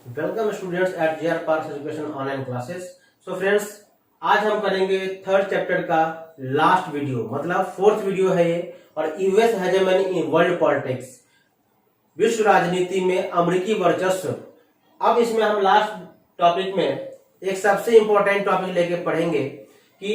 Welcome students at JR parks education online classes. So friends, आज हम करेंगे third chapter का लास्ट वीडियो, मतलब फोर्थ वीडियो है ये। और US hegemony in world politics, विश्व राजनीति में अमेरिकी वर्चस्व। अब इसमें हम लास्ट टॉपिक में एक सबसे इंपॉर्टेंट टॉपिक लेके पढ़ेंगे कि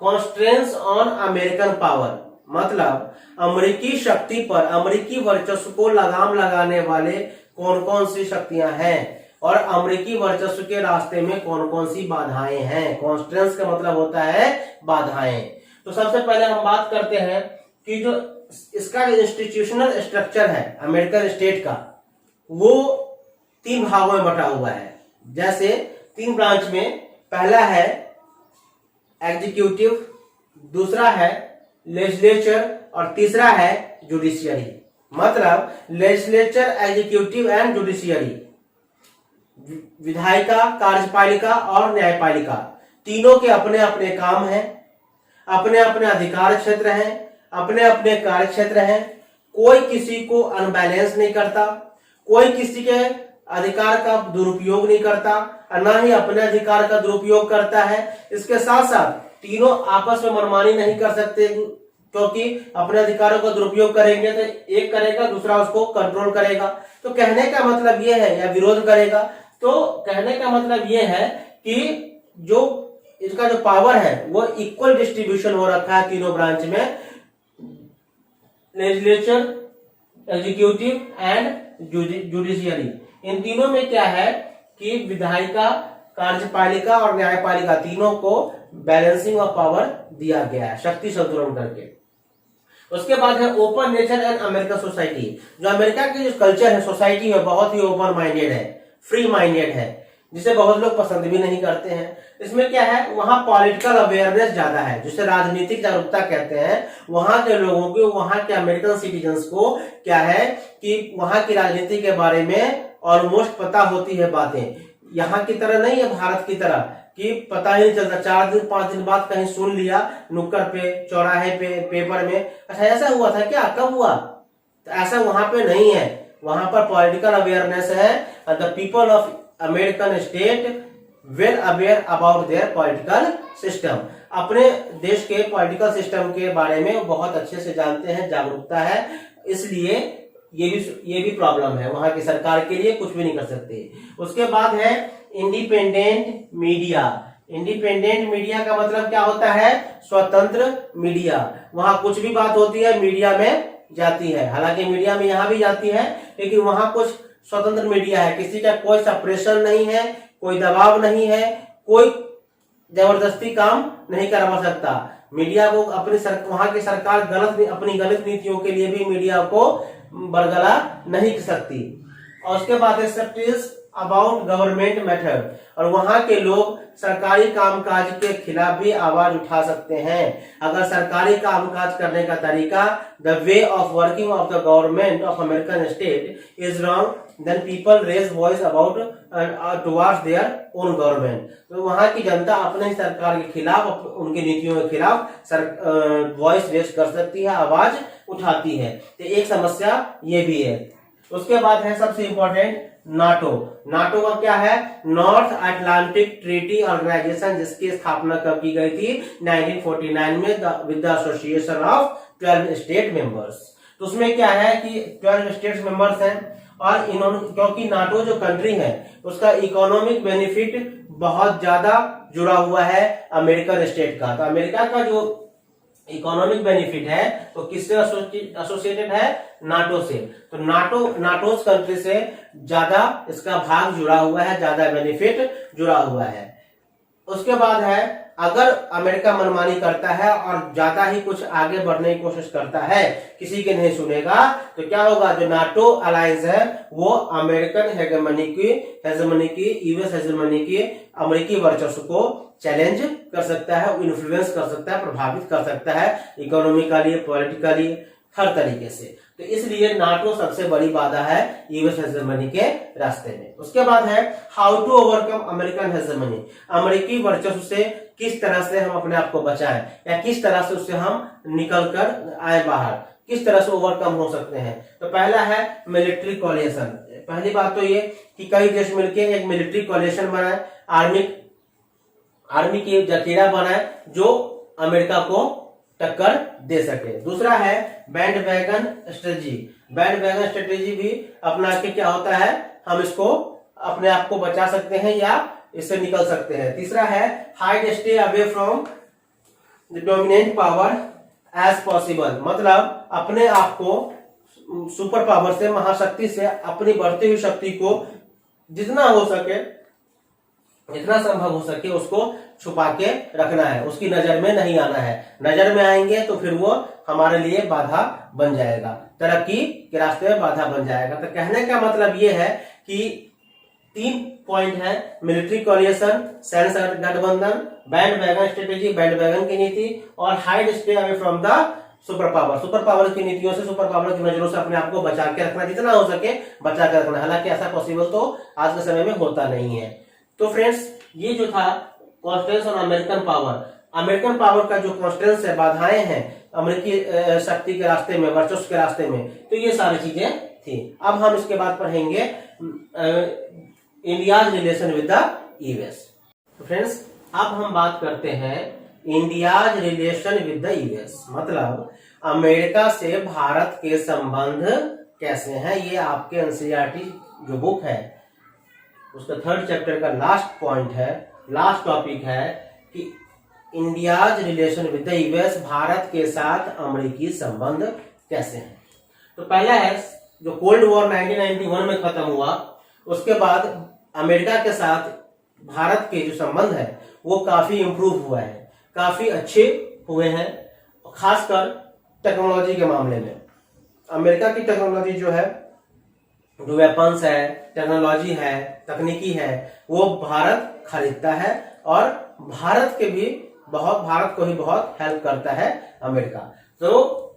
कॉन्स्ट्रेंट्स ऑन अमेरिकन पावर, मतलब अमेरिकी शक्ति पर, अमेरिकी वर्चस्व को लगाम लगाने वाले कौन कौन सी शक्तियां हैं और अमेरिकी वर्चस्व के रास्ते में कौन कौन सी बाधाएं हैं। कॉन्स्ट्रेंट्स का मतलब होता है बाधाएं। तो सबसे पहले हम बात करते हैं कि जो इसका इंस्टीट्यूशनल स्ट्रक्चर है अमेरिकन स्टेट का, वो तीन भागों में बटा हुआ है। जैसे तीन ब्रांच में, पहला है एग्जीक्यूटिव, दूसरा है लेजिस्लेचर और तीसरा है जुडिशियरी। मतलब लेजिस्लेचर, एग्जीक्यूटिव एंड जुडिशियरी, विधायिका, कार्यपालिका और न्यायपालिका, तीनों के अपने अपने काम हैं, अपने अपने अधिकार क्षेत्र हैं, अपने अपने कार्य क्षेत्र हैं। कोई किसी को अनबैलेंस नहीं करता, कोई किसी के अधिकार का दुरुपयोग नहीं करता, ना ही अपने अधिकार का दुरुपयोग करता है। इसके साथ साथ तीनों आपस में मनमानी नहीं कर सकते, क्योंकि अपने अधिकारों का दुरुपयोग करेंगे तो एक करेगा, दूसरा उसको कंट्रोल करेगा। तो कहने का मतलब यह है, या विरोध करेगा। तो कहने का मतलब यह है कि जो इसका जो पावर है वो इक्वल डिस्ट्रीब्यूशन हो रखा है तीनों ब्रांच में, लेजिस्लेचर, एग्जीक्यूटिव एंड जुडिशियरी। इन तीनों में क्या है कि विधायिका, कार्यपालिका और न्यायपालिका, तीनों को बैलेंसिंग ऑफ पावर दिया गया है, शक्ति संतुलन करके। उसके बाद है open nature and American society. जो अमेरिका की जो कल्चर है, सोसाइटी है, बहुत ही ओपन माइंडेड है, फ्री माइंडेड है, जिसे बहुत लोग पसंद भी नहीं करते हैं। इसमें क्या है, वहां पॉलिटिकल अवेयरनेस ज्यादा है, जिसे राजनीतिक जागरूकता कहते हैं। वहां के लोगों को, वहां के अमेरिकन सिटीजन्स को क्या है कि वहां की राजनीति के बारे में ऑलमोस्ट पता होती है बातें। यहाँ की तरह नहीं है, भारत की तरह कि पता ही नहीं चलता, 4 दिन 5 दिन बाद कहीं सुन लिया नुक्कड़ पे, चौराहे पे, पेपर में, अच्छा ऐसा हुआ था क्या, कब हुआ। तो ऐसा वहां पे नहीं है। वहां पर पॉलिटिकल अवेयरनेस है। The people of American state well aware about their political system. अपने देश के पॉलिटिकल सिस्टम के बारे में बहुत अच्छे से जानते हैं, जागरूकता है। इसलिए ये भी प्रॉब्लम है, वहां की सरकार के लिए कुछ भी नहीं कर सकते। उसके बाद है इंडिपेंडेंट मीडिया। इंडिपेंडेंट मीडिया का मतलब क्या होता है, स्वतंत्र मीडिया। वहां कुछ भी बात होती है मीडिया में जाती है, हालांकि मीडिया में यहां भी जाती है, लेकिन वहां कुछ स्वतंत्र मीडिया है, किसी का कोई सप्रेशन नहीं है, कोई दबाव नहीं है, कोई जबरदस्ती काम नहीं करवा सकता। मीडिया को वहां की सरकार अपनी गलत नीतियों के लिए भी मीडिया को बरगला नहीं कर सकती। और उसके बाद है अबाउट गवर्नमेंट मैटर, और वहां के लोग सरकारी कामकाज के खिलाफ भी आवाज उठा सकते हैं। अगर सरकारी कामकाज करने का तरीका, the way of working of the government of American state is wrong, then people raise voice about towards their own government. तो वहां की जनता अपने ही सरकार के खिलाफ, उनकी नीतियों के खिलाफ वॉइस रेज कर सकती है, आवाज उठाती है। तो एक समस्या ये भी है। उसके बाद है सबसे इंपॉर्टेंट नाटो। नाटो का क्या है, नॉर्थ अटलांटिक ट्रीटी ऑर्गेनाइजेशन, जिसकी स्थापना कब की गई थी, 1949 में, with the association of 12 state members. तो उसमें क्या है कि 12 स्टेट मेंबर्स हैं, और इन्होंने, क्योंकि नाटो जो कंट्री है उसका इकोनॉमिक बेनिफिट बहुत ज्यादा जुड़ा हुआ है अमेरिकन स्टेट का। तो अमेरिका का जो इकोनॉमिक बेनिफिट है तो किससे एसोसिएटेड है, नाटो से। तो नाटो कंट्री से ज्यादा इसका भाग जुड़ा हुआ है, ज्यादा बेनिफिट जुड़ा हुआ है। उसके बाद है, अगर अमेरिका मनमानी करता है और ज्यादा ही कुछ आगे बढ़ने की कोशिश करता है, किसी के नहीं सुनेगा, तो क्या होगा, जो नाटो अलायंस है वो अमेरिकन हेगेमनी की, यूएस हेगेमनी की, अमेरिकी वर्चस्व को चैलेंज कर सकता है, इन्फ्लुएंस कर सकता है, प्रभावित कर सकता है, इकोनॉमिकली, पॉलिटिकली, हर तरीके से। तो इसलिए नाटो सबसे बड़ी बाधा है यूएस हेगेमनी के रास्ते में। उसके बाद है हाउ टू ओवरकम अमेरिकन हेगेमनी। अमेरिकी वर्चस्व से किस तरह से हम अपने आप को बचाएं, या किस तरह से उससे हम निकल कर आए बाहर, किस तरह से ओवरकम हो सकते हैं। तो पहला है मिलिट्री कोलिएशन, पहली बात तो ये कि कई देश मिलकर एक मिलिट्री कोलिशन बनाए, आर्मी की जखीरा बनाए जो अमेरिका को टक्कर दे सके। दूसरा है बैंडवैगन स्ट्रेटजी। बैंडवैगन स्ट्रेटजी भी अपना के क्या होता है, हम इसको अपने आप को बचा सकते हैं या इससे निकल सकते हैं। तीसरा है hide stay away from the dominant power as possible, मतलब अपने आप को सुपर पावर से, महाशक्ति से अपनी बढ़ती हुई शक्ति को जितना हो सके, जितना संभव हो सके उसको छुपा के रखना है, उसकी नजर में नहीं आना है। नजर में आएंगे तो फिर वो हमारे लिए बाधा बन जाएगा, तरक्की के रास्ते में बाधा बन जाएगा। तो कहने का मतलब ये है कि 3 पॉइंट है, मिलिट्री कोलिशन, सैन्य गठबंधन, बैंडवैगन स्ट्रेटेजी, बैंडवैगन की नीति, और hide stay away from the super power, super power की नीतियों से, सुपर पावर की नजरों से अपने आप को बचा के रखना, जितना हो सके बचा के रखना। हालांकि ऐसा पॉसिबल तो आज के समय में होता नहीं है। तो फ्रेंड्स, ये जो था कॉन्स्टेंस और अमेरिकन पावर, अमेरिकन पावर का जो कॉन्स्टेंस है, बाधाएं हैं अमेरिकी शक्ति के रास्ते में, वर्चस्व के रास्ते में, तो ये सारी चीजें थी। अब हम इसके बाद पढ़ेंगे India's relation with the US. तो फ्रेंड्स, अब हम बात करते हैं India's relation with the US, मतलब अमेरिका से भारत के संबंध कैसे हैं। ये आपके एनसीईआरटी जो बुक है उसका 3rd चैप्टर का लास्ट पॉइंट है, लास्ट टॉपिक है कि India's relation with the US, Bharat के साथ अमेरिकी संबंध कैसे हैं। तो पहला है जो कोल्ड वॉर 1991 में खत्म हुआ, उसके बाद अमेरिका के साथ भारत के जो संबंध है वो काफी इंप्रूव हुआ है, काफी अच्छे हुए हैं, खासकर टेक्नोलॉजी के मामले में। अमेरिका की टेक्नोलॉजी जो है, जो वेपन्स है, टेक्नोलॉजी है, तकनीकी है, वो भारत खरीदता है और भारत को भी बहुत हेल्प करता है अमेरिका। तो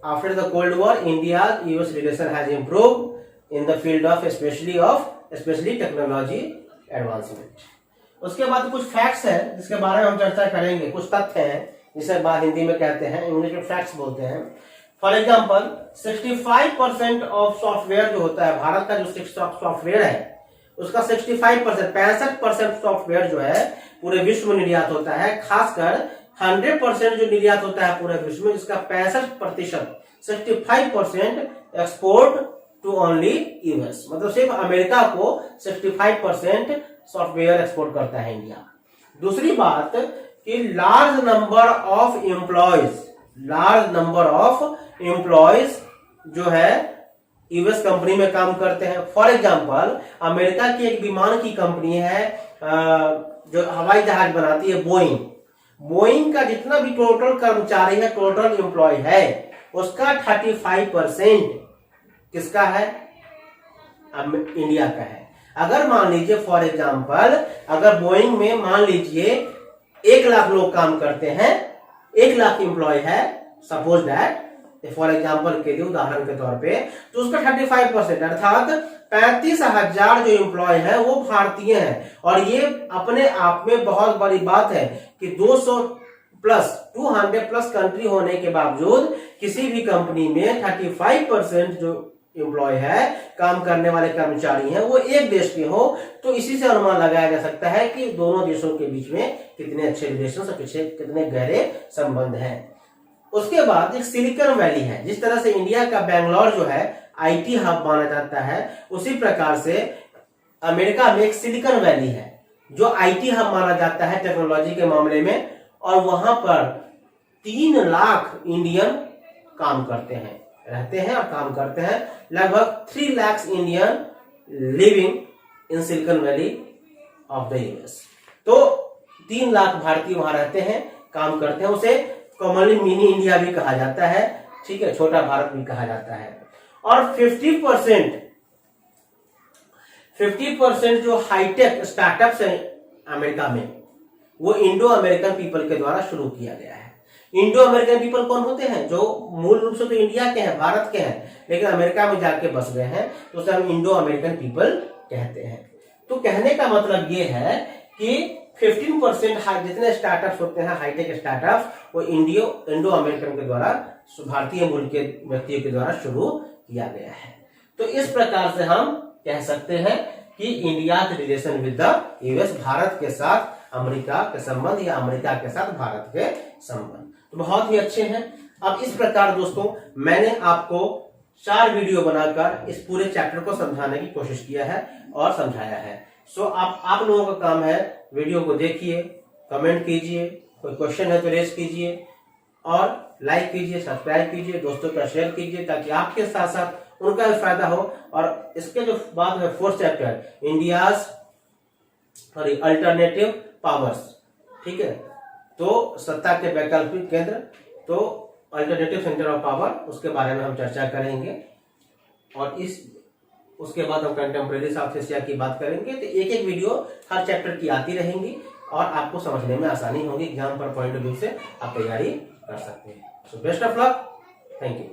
after the cold war India US relation has improved in the field of specially technology advancement. उसके बाद कुछ फैक्ट्स है जिसके बारे में हम चर्चा करेंगे, कुछ तथ्य हैं जिसे बात हिंदी में कहते हैं, इंग्लिश में फैक्ट्स बोलते हैं। फॉर एग्जाम्पल 65% ऑफ सॉफ्टवेयर जो होता है, भारत का जो सॉफ्टवेयर है उसका 65% सॉफ्टवेयर जो है पूरे विश्व में निर्यात होता है। खासकर 100% जो निर्यात होता है पूरे विश्व में, जिसका 65%, 65% एक्सपोर्ट टू ओनली यूएस, मतलब सिर्फ अमेरिका को 65% सॉफ्टवेयर एक्सपोर्ट करता है इंडिया। दूसरी बात कि लार्ज नंबर ऑफ एम्प्लॉयज जो है यूएस कंपनी में काम करते हैं। फॉर एग्जांपल अमेरिका की एक विमान की कंपनी है जो हवाई जहाज बनाती है, बोइंग का जितना भी टोटल कर्मचारी है, टोटल एम्प्लॉय है, उसका 35% किसका है, इंडिया का है। अगर मान लीजिए फॉर एग्जांपल, अगर बोइंग में मान लीजिए 1 लाख लोग काम करते हैं, 1 लाख एम्प्लॉय है, सपोज दैट, फॉर एग्जांपल के लिए, उदाहरण के तौर पे, तो उसका 35% अर्थात 35,000 जो एम्प्लॉय है वो भारतीय हैं। और ये अपने आप में बहुत बड़ी बात है कि 200+ कंट्री होने के बावजूद किसी भी कंपनी में 35% जो एम्प्लॉय है, काम करने वाले कर्मचारी हैं, वो एक देश के हो। तो इसी से अनुमान लगाया जा सकता है कि दोनों देशों के बीच में कितने अच्छे रिलेशन, कितने गहरे संबंध हैं। उसके बाद एक सिलिकॉन वैली है। जिस तरह से इंडिया का बेंगलोर जो है आईटी हब माना जाता है, उसी प्रकार से अमेरिका में एक सिलिकॉन वैली है जो आईटी हब माना जाता है टेक्नोलॉजी के मामले में। और वहां पर 3 लाख इंडियन काम करते हैं, रहते हैं और काम करते हैं। लगभग 3 lakh Indian living in silicon valley of the US. तो 3 लाख भारतीय वहां रहते हैं, काम करते हैं। उसे कॉमनली मिनी इंडिया भी कहा जाता है, ठीक है, छोटा भारत भी कहा जाता है। और 50% जो हाईटेक स्टार्टअप्स है अमेरिका में, वो इंडो अमेरिकन पीपल के द्वारा शुरू किया गया है। इंडो अमेरिकन पीपल कौन होते हैं? जो मूल रूप से तो इंडिया के हैं, भारत के हैं, लेकिन अमेरिका में जाके बस गए हैं, तो उसे हम इंडो अमेरिकन पीपल कहते हैं। तो कहने का मतलब ये है कि 15% जितने स्टार्टअप्स होते हैं, हाईटेक स्टार्टअप्स, वो इंडो अमेरिकन के द्वारा, भारतीय मूल के व्यक्तियों के द्वारा शुरू किया गया है। तो इस प्रकार से हम कह सकते हैं कि India relation with the US, Bharat के साथ अमेरिका के संबंध या अमेरिका के साथ भारत के संबंध। तो बहुत ही अच्छे हैं। अब इस प्रकार दोस्तों मैंने आपको 4 वीडियो बनाकर इस पूरे चैप्टर को समझाने की कोशिश किया है और समझाया है। सो आप लोगों का काम है, वीडियो को देखिए, कमेंट कीजिए, कोई क्वेश्चन है तो रेज कीजिए और लाइक कीजिए, सब्सक्राइब कीजिए, दोस्तों का शेयर कीजिए ताकि आपके साथ साथ उनका भी फायदा हो। और इसके जो बाद है 4th chapter India's alternative powers, ठीक है, तो सत्ता के वैकल्पिक केंद्र, तो अल्टरनेटिव सेंटर ऑफ पावर, उसके बारे में हम चर्चा करेंगे। और उसके बाद हम कंटेम्प्रेरी साउथ एशिया की बात करेंगे। तो एक एक वीडियो हर चैप्टर की आती रहेंगी और आपको समझने में आसानी होगी। एग्जाम पर पॉइंट ऑफ व्यू से आप तैयारी कर सकते हैं। So best of luck, thank you.